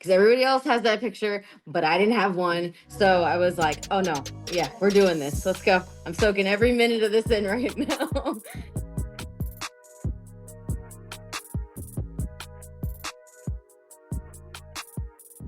because everybody else has that picture, but I didn't have one. So I was like, oh no, yeah, we're doing this. Let's go. I'm soaking every minute of this in right now.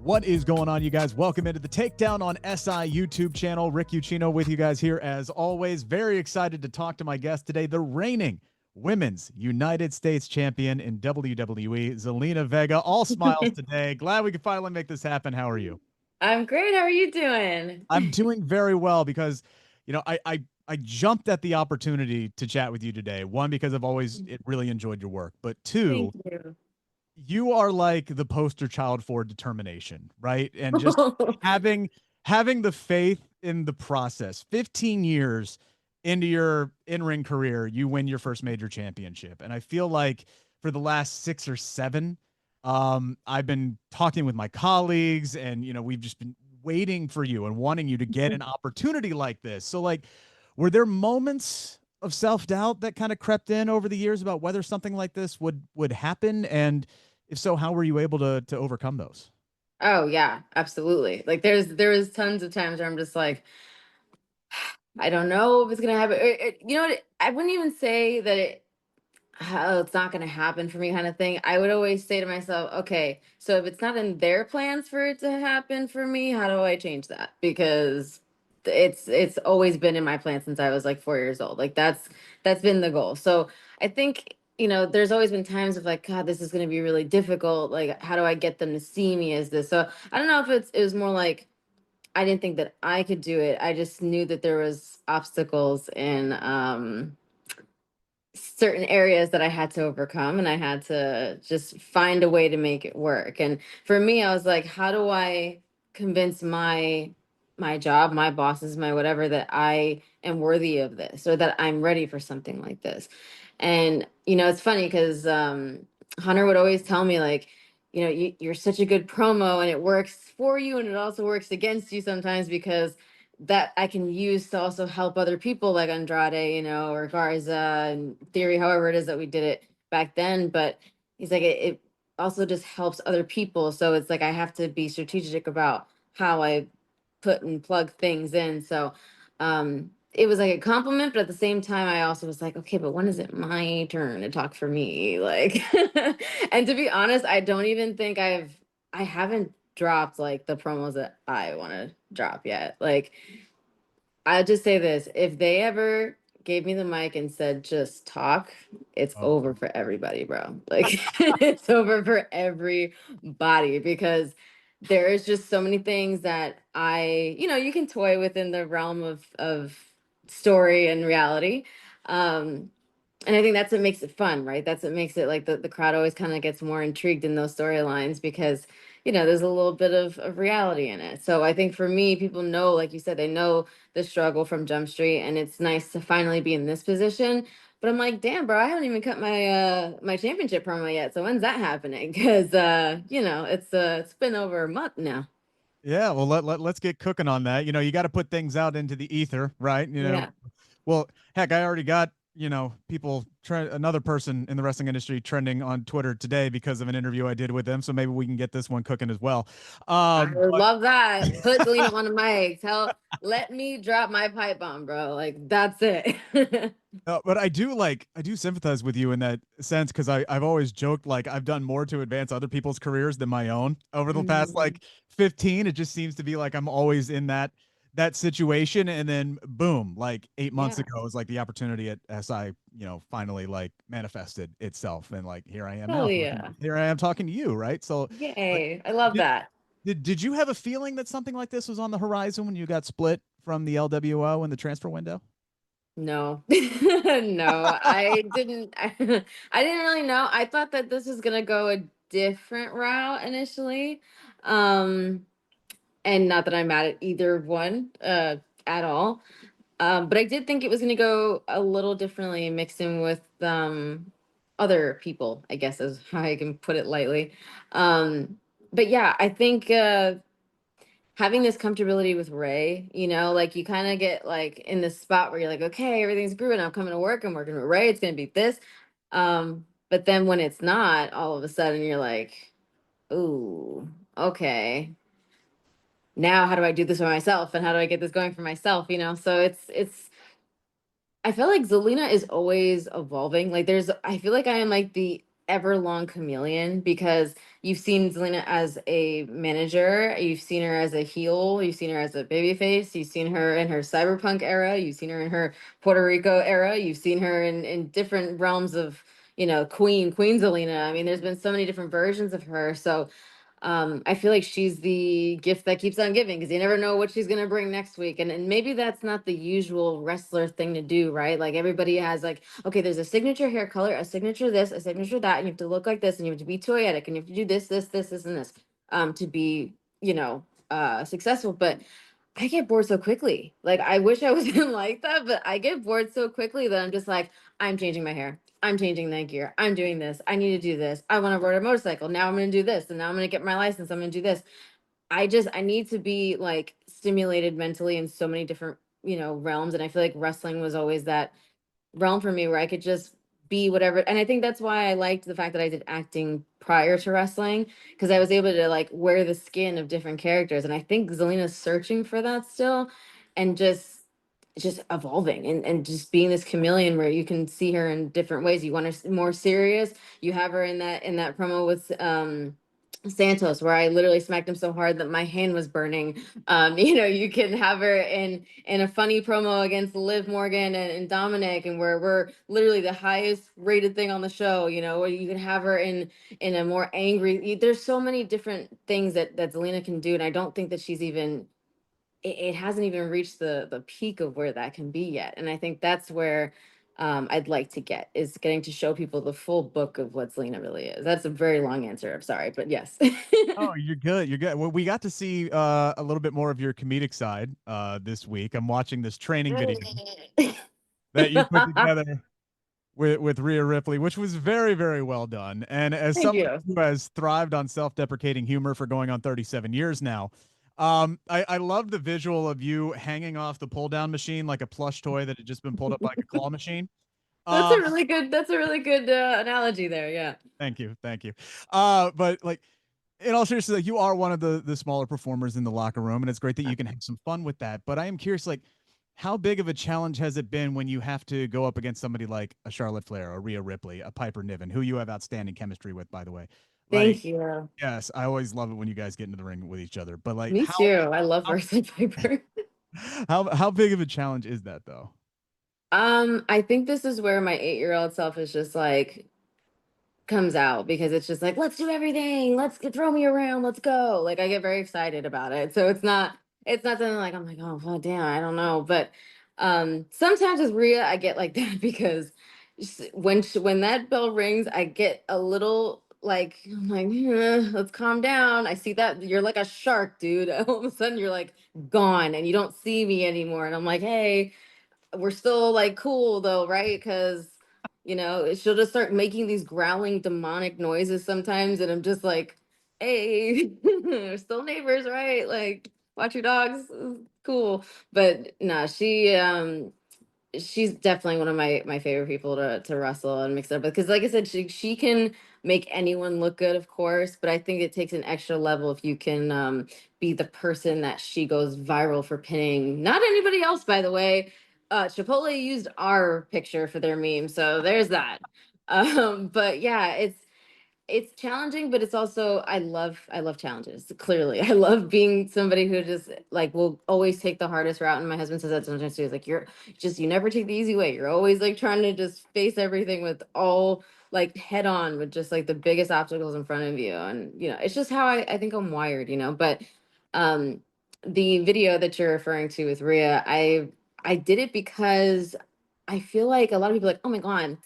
What is going on, you guys? Welcome into the Takedown on SI YouTube channel. Rick Ucchino with you guys here as always. Very excited to talk to my guest today, the reigning Women's United States Champion in WWE, Zelina Vega. All smiles today. Glad we could finally make this happen. How are you? I'm great. How are you doing? I'm doing very well because, I jumped at the opportunity to chat with you today. One, because I've always really enjoyed your work, but two, Thank you. you are like the poster child for determination, right? And just having the faith in the process. 15 years into your in-ring career, you win your first major championship. And I feel like for the last 6 or 7, I've been talking with my colleagues and we've just been waiting for you and wanting you to get an opportunity like this. So like, were there moments of self-doubt that kind of crept in over the years about whether something like this would happen? And if so, how were you able to overcome those? Oh yeah, absolutely. Like there was tons of times where I'm just like, I don't know if it's gonna happen. You know what? I wouldn't even say that it's not gonna happen for me kind of thing. I would always say to myself, okay, so if it's not in their plans for it to happen for me, how do I change that? Because it's always been in my plan since I was like 4 years old. Like that's been the goal. So I think there's always been times of like, God, this is gonna be really difficult. Like, how do I get them to see me as this? So I don't know if it was more like I didn't think that I could do it. I just knew that there was obstacles in certain areas that I had to overcome, and I had to just find a way to make it work. And for me, I was like, how do I convince my job, my bosses, my whatever, that I am worthy of this or that I'm ready for something like this? And it's funny because Hunter would always tell me like, you're such a good promo and it works for you and it also works against you sometimes because that I can use to also help other people like Andrade, or Garza and Theory, however it is that we did it back then. But he's like, it also just helps other people. So it's like I have to be strategic about how I put and plug things in. So it was like a compliment, but at the same time, I also was like, okay, but when is it my turn to talk for me? Like, and to be honest, I don't even think I haven't dropped like the promos that I want to drop yet. Like, I'll just say this: if they ever gave me the mic and said just talk, it's Oh, over for everybody, bro. Like it's over for everybody because there is just so many things that you can toy within the realm of story and reality. Um and I think that's what makes it fun, right? That's what makes it like the crowd always kind of gets more intrigued in those storylines because, there's a little bit of reality in it. So I think for me, people know, like you said, they know the struggle from Jump Street, and it's nice to finally be in this position. But I'm like, damn, bro, I haven't even cut my championship promo yet. So when's that happening? Because it's been over a month now. yeah. Well, let's get cooking on that. You got to put things out into the ether, right? Yeah. Well, heck, I already got, people another person in the wrestling industry trending on Twitter today because of an interview I did with them. So maybe we can get this one cooking as well. I would But love that. Put Zelina on the mic. Let me drop my pipe bomb, bro. Like that's it. but I do sympathize with you in that sense because I've always joked like I've done more to advance other people's careers than my own over the past Mhm. like 15. It just seems to be like I'm always in that situation, and then boom, like 8 months Yeah. ago was like the opportunity at SI, finally like manifested itself, and like here I am Hell now talking. yeah. Here I am talking to you, right? So, like, Yay. I love did that. did you have a feeling that something like this was on the horizon when you got split from the LWO in the transfer window? No. No, I didn't I didn't really know. I thought that this was gonna go a different route initially. Um and not that I'm mad at either one at all. But I did think it was going to go a little differently, mixed in with other people, I guess is how I can put it lightly. But yeah, I think having this comfortability with Ray, like you kind of get like in this spot where you're like, okay, everything's grooving. I'm coming to work. I'm working with Ray. It's going to be this. But then when it's not, all of a sudden you're like, ooh, okay, now how do I do this for myself, and how do I get this going for myself? So it's I feel like Zelina is always evolving. Like I feel like I am like the ever long chameleon, because you've seen Zelina as a manager, you've seen her as a heel, you've seen her as a babyface, you've seen her in her cyberpunk era, you've seen her in her Puerto Rico era, you've seen her in different realms of, Queen Zelina. I mean, there's been so many different versions of her. So I feel like she's the gift that keeps on giving, because you never know what she's gonna bring next week. And maybe that's not the usual wrestler thing to do, right? Like everybody has like, okay, there's a signature hair color, a signature this, a signature that, and you have to look like this, and you have to be toyetic, and you have to do this, and this, to be, successful. But I get bored so quickly. Like I wish I wasn't like that, but I get bored so quickly that I'm just like, I'm changing my hair. I'm changing that gear. I'm doing this. I need to do this. I want to ride a motorcycle. Now I'm going to do this. And now I'm going to get my license. I'm going to do this. I need to be like stimulated mentally in so many different, realms. And I feel like wrestling was always that realm for me where I could just be whatever. And I think that's why I liked the fact that I did acting prior to wrestling, because I was able to like wear the skin of different characters. And I think Zelina's searching for that still, and just evolving, and just being this chameleon where you can see her in different ways. You want her more serious. You have her in that promo with Santos, where I literally smacked him so hard that my hand was burning. You can have her in a funny promo against Liv Morgan and Dominic, and where we're literally the highest rated thing on the show. Where you can have her in a more angry. There's so many different things that Zelina can do, and I don't think that she's even. It hasn't even reached the peak of where that can be yet, and I think that's where. I'd like to get is getting to show people the full book of what Zelina really is. That's a very long answer. I'm sorry, but yes. Oh, you're good. You're good. Well, we got to see a little bit more of your comedic side this week. I'm watching this training video that you put together with Rhea Ripley, which was very, very well done. And as Thank someone you. who has thrived on self-deprecating humor for going on 37 years now, I love the visual of you hanging off the pull-down machine like a plush toy that had just been pulled up like a claw machine. That's Um, a really good. That's a really good analogy there. Yeah. Thank you, thank you. But like in all seriousness, like you are one of the smaller performers in the locker room, and it's great that you can have some fun with that. But I am curious, like, how big of a challenge has it been when you have to go up against somebody like a Charlotte Flair, a Rhea Ripley, a Piper Niven, who you have outstanding chemistry with, by the way. Like, Thank you. yes, I always love it when you guys get into the ring with each other. But like, Me too. I love how wrestling Piper. how big of a challenge is that though? I think this is where my 8-year-old self is just like, comes out, because it's just like, let's do everything, throw me around, let's go. Like I get very excited about it, so it's not something like I'm like, oh well, damn, I don't know. But sometimes with Rhea I get like that, because when that bell rings I get a little like, I'm like, let's calm down. I see that you're like a shark, dude. All of a sudden you're like gone and you don't see me anymore, and I'm like, hey, we're still like cool though, right? Because she'll just start making these growling demonic noises sometimes, and I'm just like, hey, we're still neighbors, right? Like, watch your dogs, cool. But nah, she's definitely one of my favorite people to wrestle and mix it up, because like I said, she can make anyone look good, of course, but I think it takes an extra level if you can be the person that she goes viral for pinning. Not anybody else, by the way. Chipotle used our picture for their meme, so there's that. But yeah, it's challenging, but it's also, I love challenges. Clearly, I love being somebody who just like will always take the hardest route. And my husband says that sometimes too. He's like, you never take the easy way. You're always like trying to just face everything with all like head on, with just like the biggest obstacles in front of you. And it's just how I think I'm wired. But um, the video that you're referring to with Rhea, I did it because I feel like a lot of people are like, oh my god,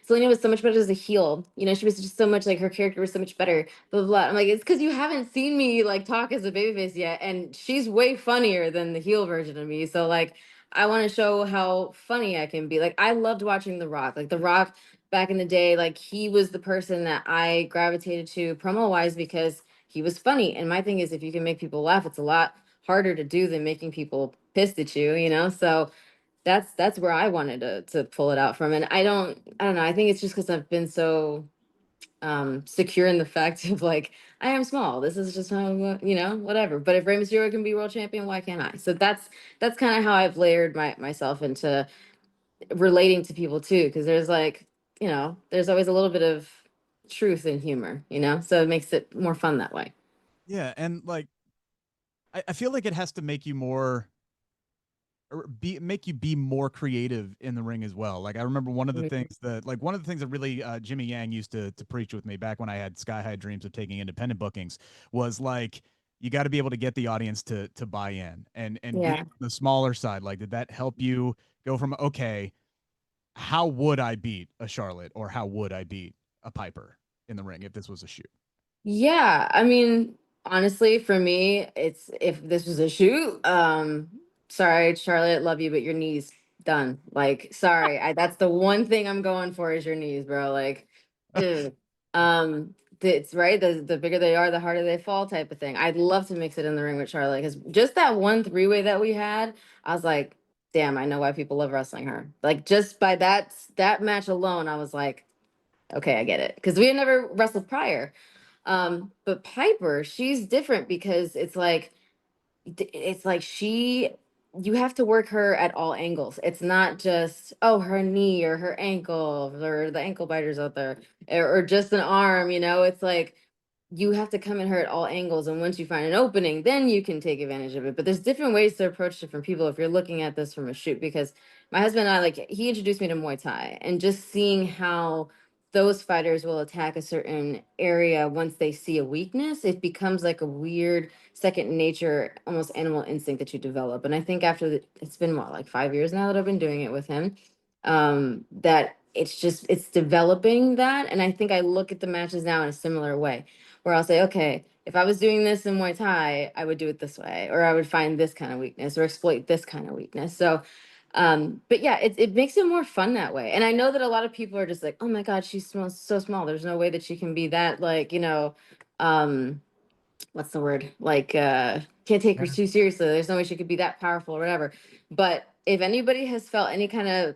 Selena was so much better as a heel. She was just so much like, her character was so much better. Blah blah, blah. I'm like, it's because you haven't seen me like talk as a babyface yet, and she's way funnier than the heel version of me. So like, I want to show how funny I can be. Like, I loved watching The Rock. Like The Rock back in the day, like he was the person that I gravitated to promo wise, because he was funny. And my thing is, if you can make people laugh, it's a lot harder to do than making people pissed at you. So that's where I wanted to pull it out from. And I don't know. I think it's just because I've been so secure in the fact of like, I am small. This is just how, you know, whatever. But if Rey Mysterio can be world champion, why can't I? So that's kind of how I've layered myself into relating to people too, because there's like, you know, there's always a little bit of truth and humor, you know, so it makes it more fun that way. Yeah, and like I feel like it has to make you more or make you be more creative in the ring as well. Like I remember Mhm. one of the things that really Jimmy Yang used to preach with me back when I had sky high dreams of taking independent bookings was like you got to be able to get the audience to buy in and being Yeah. on the smaller side. Like did that help you go from okay, how would I beat a Charlotte or how would I beat a Piper in the ring if this was a shoot? Yeah, I mean, honestly, for me, it's if this was a shoot, sorry, Charlotte, love you, but your knees done. Like, sorry, that's the one thing I'm going for is your knees, bro. Like, ugh. It's right. The bigger they are, the harder they fall, type of thing. I'd love to mix it in the ring with Charlotte because just that one three-way that we had, I was like, damn, I know why people love wrestling her. Like, just by that match alone, I was like, okay, I get it. Because we had never wrestled prior. But Piper, she's different because it's like you have to work her at all angles. It's not just, oh, her knee or her ankle or the ankle biters out there or just an arm, you know, it's like you have to come at her at all angles. And once you find an opening, then you can take advantage of it. But there's different ways to approach different people if you're looking at this from a shoot, because my husband and I, like, he introduced me to Muay Thai and just seeing how those fighters will attack a certain area once they see a weakness, it becomes like a weird second nature, almost animal instinct that you develop. And I think after it's been what, like 5 years now that I've been doing it with him, that it's developing that. And I think I look at the matches now in a similar way where I'll say, okay, if I was doing this in Muay Thai, I would do it this way, or I would find this kind of weakness or exploit this kind of weakness. So, but yeah, it makes it more fun that way. And I know that a lot of people are just like, oh my God, she's so small. There's no way that she can be that, like, you know, um, what's the word? Like, can't take her too seriously. There's no way she could be that powerful or whatever. But if anybody has felt any kind of,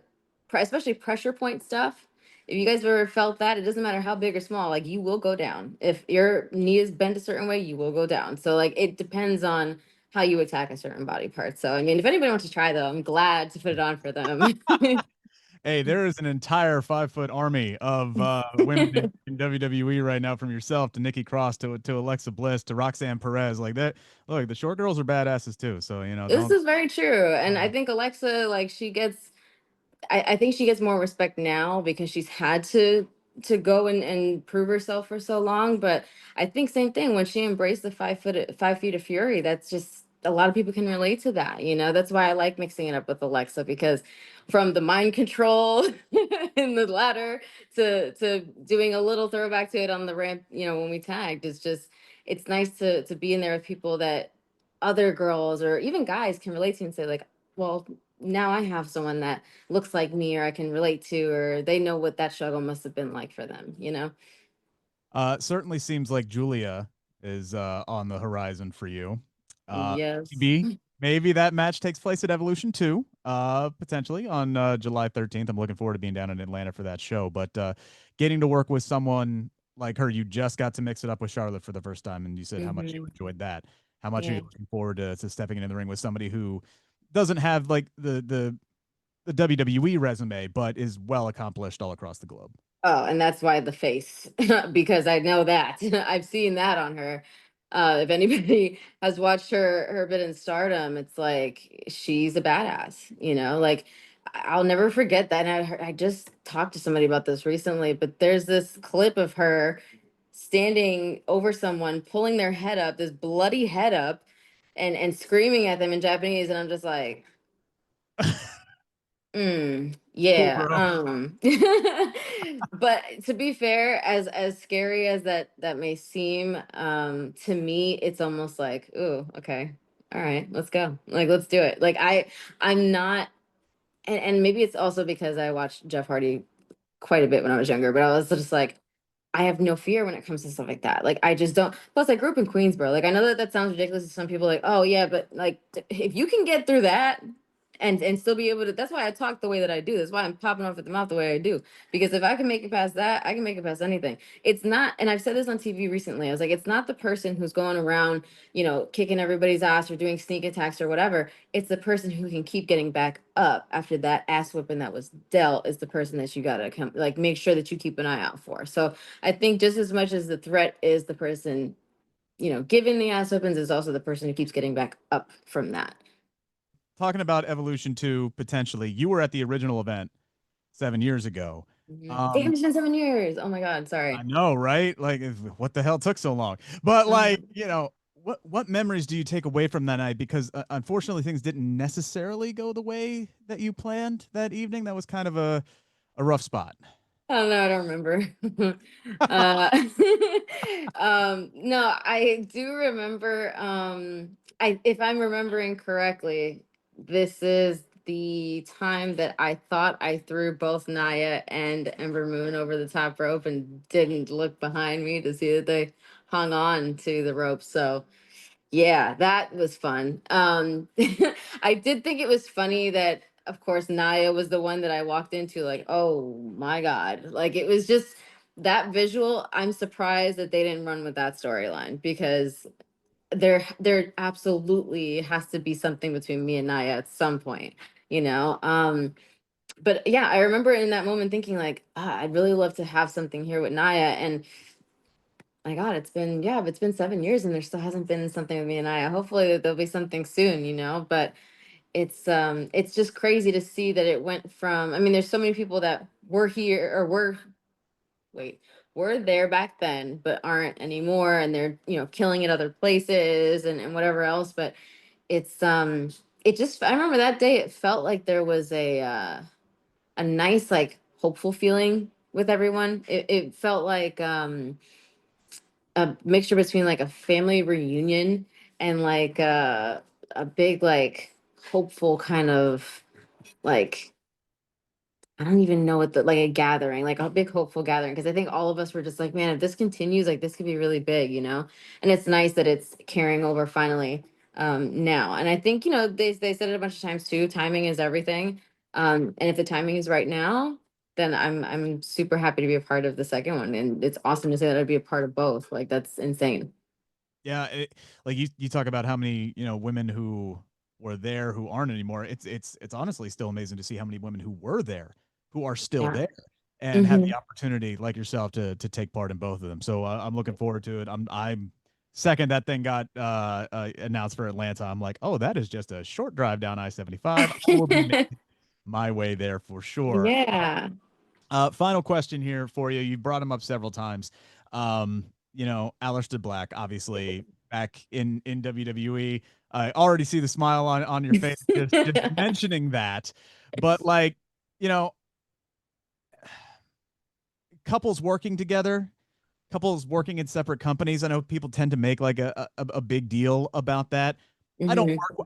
especially pressure point stuff, if you guys have ever felt that, it doesn't matter how big or small, like you will go down. If your knee is bent a certain way, you will go down. So like it depends on how you attack a certain body part. So I mean, if anybody wants to try though, I'm glad to put it on for them. Hey, there is an entire 5 foot army of women in WWE right now, from yourself to Nikki Cross to Alexa Bliss to Roxanne Perez. Like that. Look, the short girls are badasses too. So you know, This don't. is very true. And I think Alexa, like she gets I think she gets more respect now because she's had to go and prove herself for so long. But I think same thing when she embraced the 5 feet of fury. That's just a lot of people can relate to that. You know, that's why I like mixing it up with Alexa because from the mind control in the ladder to doing a little throwback to it on the ramp, you know, when we tagged, it's nice to be in there with people that other girls or even guys can relate to and say like, well, now I have someone that looks like me or I can relate to, or they know what that struggle must have been like for them, you know? Certainly seems like Giulia is on the horizon for you. Yes. Maybe maybe that match takes place at Evolution 2, potentially on July 13th. I'm looking forward to being down in Atlanta for that show. But getting to work with someone like her, you just got to mix it up with Charlotte for the first time, and you said how much you Hmm. enjoyed that. How much are Yeah. you looking forward to stepping into the ring with somebody who doesn't have like the WWE resume, but is well accomplished all across the globe? Oh, and that's why the face, because I know that. I've seen that on her. If anybody has watched her bit in Stardom, it's like she's a badass, you know? Like I'll never forget that. And I just talked to somebody about this recently, but there's this clip of her standing over someone, pulling their head up, this bloody head up, and screaming at them in Japanese, and I'm just like, Cool, yeah. bro. But to be fair, as scary as that may seem, to me, it's almost like, ooh, okay, all right, let's go. Like, let's do it. Like, I'm not, and maybe it's also because I watched Jeff Hardy quite a bit when I was younger, but I was just like, I have no fear when it comes to stuff like that. Like, I just don't. Plus, I grew up in Queensboro. Like, I know that sounds ridiculous to some people. Like, oh yeah, but like, if you can get through that and still be able to. That's why I talk the way that I do. That's why I'm popping off at the mouth the way I do. Because if I can make it past that, I can make it past anything. It's not, and I've said this on TV recently. I was like, it's not the person who's going around, kicking everybody's ass or doing sneak attacks or whatever. It's the person who can keep getting back up after that ass whipping that was dealt is the person that you gotta come like make sure that you keep an eye out for. So I think just as much as the threat is the person, giving the ass whippings is also the person who keeps getting back up from that. Talking about Evolution 2 potentially, you were at the original event 7 years ago. Mhm. Damn, Um, it's been 7 years. Oh my God, I sorry. know, right? Like, what the hell took so long? But like, Um, what memories do you take away from that night? Because unfortunately, things didn't necessarily go the way that you planned that evening. That was kind of a rough spot. I don't know, I don't remember. uh, no, I do remember. If I'm remembering correctly, this is the time that I thought I threw both Naya and Ember Moon over the top rope and didn't look behind me to see that they hung on to the rope. So yeah, that was fun. I did think it was funny that, of course, Naya was the one that I walked into, like, oh my God. Like, it was just that visual. I'm surprised that they didn't run with that storyline because there absolutely has to be something between me and Naya at some point, you know? But yeah, I remember in that moment thinking, like, I'd really love to have something here with Naya. And my God, it's been 7 years and there still hasn't been something with me and I. Hopefully there'll be something soon, But it's just crazy to see that it went from. I mean, there's so many people that were here or wait, were there back then, but aren't anymore, and they're killing it other places and whatever else. But it just. I remember that day. It felt like there was a nice like hopeful feeling with everyone. It felt like a mixture between like a family reunion and like a big like hopeful kind of like I don't even know what the like a gathering, like a big hopeful gathering. Because I think all of us were just like, man, if this continues, like this could be really big. And it's nice that it's carrying over finally now. And I think, they said it a bunch of times too, timing is everything. And if the timing is right now, then I'm super happy to be a part of the second one. And it's awesome to say that I'd be a part of both. Like that's insane. Yeah, like you talk about how many women who were there who aren't anymore. It's honestly still amazing to see how many women who were there who are still Yeah. there and have Hmm. the opportunity like yourself to take part in both of them. So I'm looking forward to it. I'm second that thing got announced for Atlanta. I'm like, oh, that is just a short drive down I-75. I will be making my way there for sure. Yeah. Final question here for you. You brought him up several times. Aleister Black, obviously back in WWE. I already see the smile on your face just mentioning that. But like, you know, couples working together, couples working in separate companies. I know people tend to make like a big deal about that. Hmm.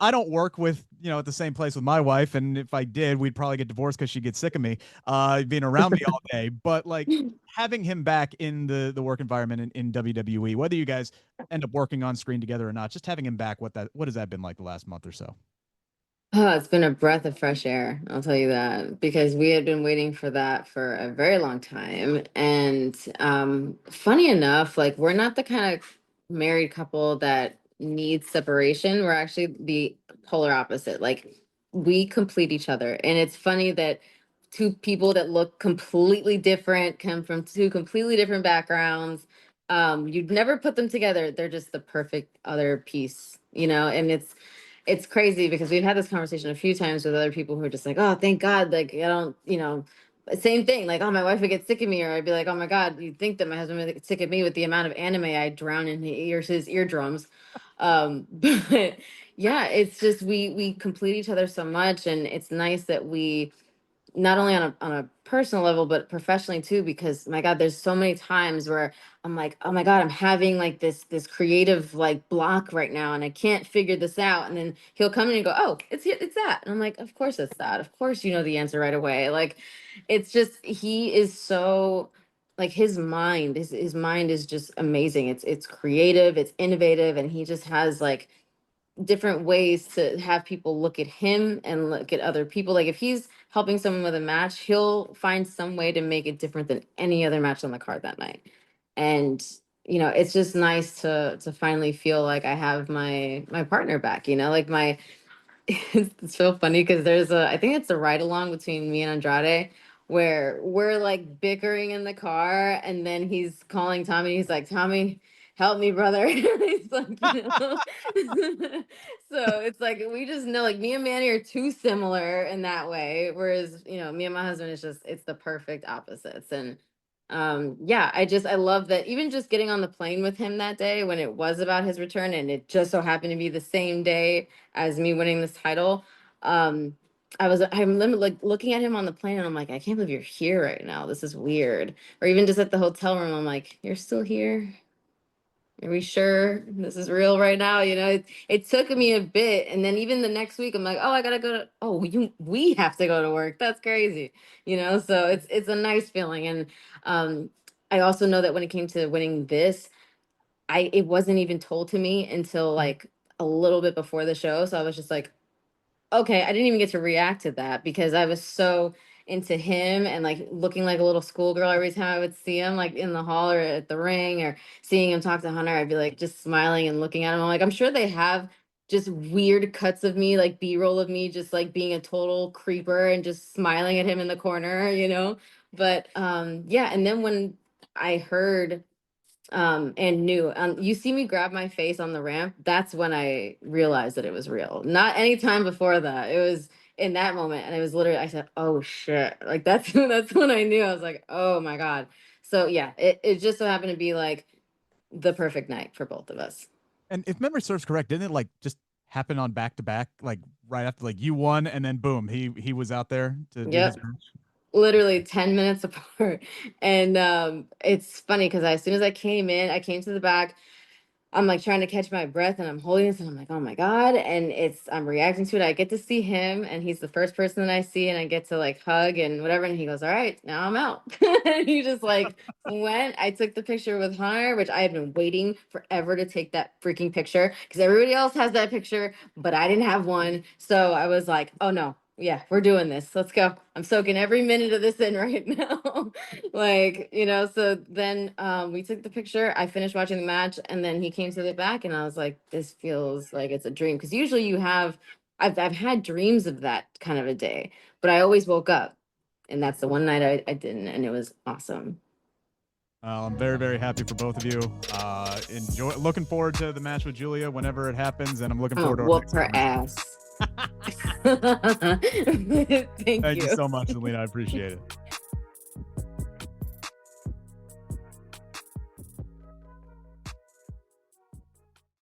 I don't work with, at the same place with my wife, and if I did, we'd probably get divorced because she'd get sick of me being around me all day. But like having him back in the work environment in WWE, whether you guys end up working on screen together or not, just having him back, what has that been like the last month or so? Oh, it's been a breath of fresh air, I'll tell you that, because we had been waiting for that for a very long time. And funny enough, like we're not the kind of married couple that needs separation. We're actually the polar opposite. Like we complete each other. And it's funny that two people that look completely different come from two completely different backgrounds. You'd never put them together. They're just the perfect other piece, and it's crazy because we've had this conversation a few times with other people who are just like, oh, thank God, like I don't, same thing. Like, oh, my wife would get sick of me, or I'd be like, oh my God, you'd think that my husband would get sick of me with the amount of anime I drown in his eardrums. But yeah, it's just we complete each other so much, and it's nice that we not only on a personal level but professionally too, because my God, there's so many times where I'm like, oh my God, I'm having like this creative like block right now and I can't figure this out, and then he'll come in and go, oh, it's that, and I'm like, of course it's that, of course you know the answer right away. Like it's just he is so like his mind is just amazing. It's creative, it's innovative, and he just has like different ways to have people look at him and look at other people. Like if he's helping someone with a match, he'll find some way to make it different than any other match on the card that night. And it's just nice to finally feel like I have my partner back, like my it's so funny because I think it's a ride along between me and Andrade where we're like bickering in the car, and then he's calling Tommy. He's like, Tommy, help me, brother. He's like, so it's like we just know, like me and Manny are too similar in that way. Whereas, me and my husband is it's the perfect opposites. And yeah, I love that even just getting on the plane with him that day when it was about his return, and it just so happened to be the same day as me winning this title. I'm like looking at him on the plane, and I'm like, I can't believe you're here right now. This is weird. Or even just at the hotel room, I'm like, you're still here? Are we sure this is real right now? It took me a bit. And then even the next week, I'm like, oh, I gotta go to, oh, we have to go to work. That's crazy. So it's a nice feeling. And I also know that when it came to winning this, it wasn't even told to me until like a little bit before the show. So I was just like, okay, I didn't even get to react to that because I was so into him and like looking like a little schoolgirl every time I would see him like in the hall or at the ring or seeing him talk to Hunter. I'd be like just smiling and looking at him. I'm like, I'm sure they have just weird cuts of me, like B-roll of me, just like being a total creeper and just smiling at him in the corner. But yeah, and then when I heard and knew you see me grab my face on the ramp, that's when I realized that it was real. Not any time before that. It was in that moment, and it was literally I said, oh shit, like that's when I knew. I was like, oh my god. So yeah, it just so happened to be like the perfect night for both of us. And if memory serves correct, didn't it like just happen on back to back, like right after like you won, and then boom, he was out there to do his Yep, match? literally 10 minutes apart. And it's funny because as soon as I came in, I came to the back. I'm like trying to catch my breath, and I'm holding this and I'm like, oh my God. And I'm reacting to it. I get to see him, and he's the first person that I see, and I get to like hug and whatever. And he goes, all right, now I'm out. And he just like went. I took the picture with Hunter, which I had been waiting forever to take that freaking picture because everybody else has that picture, but I didn't have one. So I was like, oh no, yeah, we're doing this. Let's go. I'm soaking every minute of this in right now. Like, so then we took the picture. I finished watching the match, and then he came to the back, and I was like, this feels like it's a dream. Because usually I've had dreams of that kind of a day, but I always woke up. And that's the one night I didn't, and it was awesome. I'm very, very happy for both of you. Looking forward to the match with Giulia whenever it happens, and I'm looking I'm forward gonna to our whoop next her conversation. ass. Thank Thank you you. so much, Zelina. I appreciate it.